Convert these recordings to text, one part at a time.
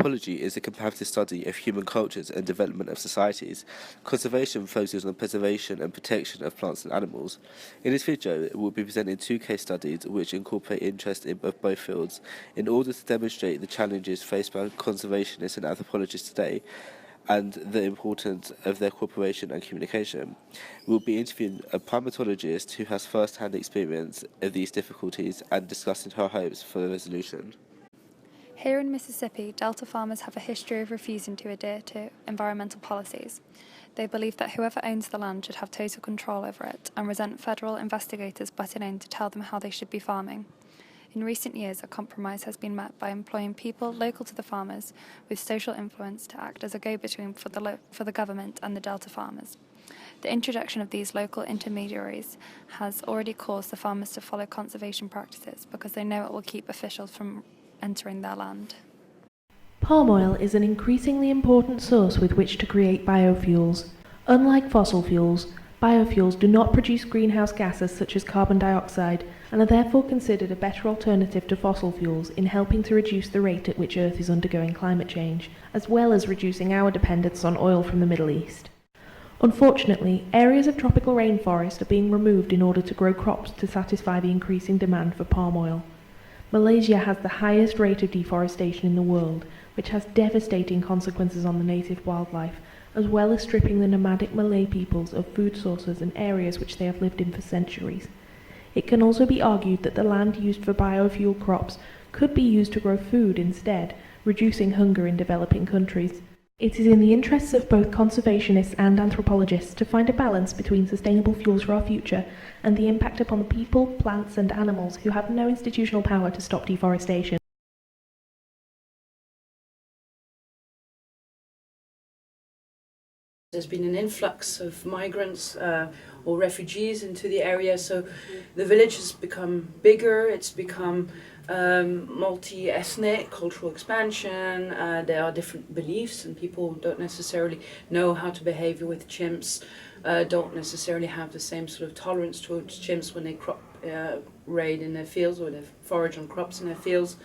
Anthropology is a comparative study of human cultures and development of societies. Conservation focuses on preservation and protection of plants and animals. In this video, we'll be presenting two case studies which incorporate interest in both fields in order to demonstrate the challenges faced by conservationists and anthropologists today and the importance of their cooperation and communication. We'll be interviewing a primatologist who has first-hand experience of these difficulties and discussing her hopes for the resolution. Here in Mississippi, Delta farmers have a history of refusing to adhere to environmental policies. They believe that whoever owns the land should have total control over it and resent federal investigators butting in to tell them how they should be farming. In recent years, a compromise has been met by employing people local to the farmers with social influence to act as a go-between for the government and the Delta farmers. The introduction of these local intermediaries has already caused the farmers to follow conservation practices because they know it will keep officials from entering their land. Palm oil is an increasingly important source with which to create biofuels. Unlike fossil fuels, biofuels do not produce greenhouse gases such as carbon dioxide and are therefore considered a better alternative to fossil fuels in helping to reduce the rate at which Earth is undergoing climate change, as well as reducing our dependence on oil from the Middle East. Unfortunately, areas of tropical rainforest are being removed in order to grow crops to satisfy the increasing demand for palm oil. Malaysia has the highest rate of deforestation in the world, which has devastating consequences on the native wildlife, as well as stripping the nomadic Malay peoples of food sources and areas which they have lived in for centuries. It can also be argued that the land used for biofuel crops could be used to grow food instead, reducing hunger in developing countries. It is in the interests of both conservationists and anthropologists to find a balance between sustainable fuels for our future and the impact upon the people, plants and animals who have no institutional power to stop deforestation. There's been an influx of migrants or refugees into the area, so the village has become bigger, it's become multi-ethnic, cultural expansion, there are different beliefs and people don't necessarily know how to behave with chimps, don't necessarily have the same sort of tolerance towards chimps when they crop raid in their fields or they forage on crops in their fields.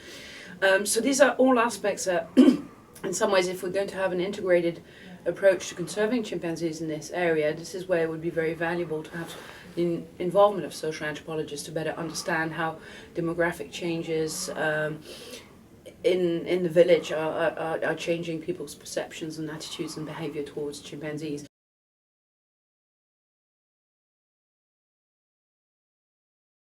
So these are all aspects that in some ways, if we're going to have an integrated approach to conserving chimpanzees in this area, this is where it would be very valuable to have the involvement of social anthropologists to better understand how demographic changes in the village are changing people's perceptions and attitudes and behavior towards chimpanzees.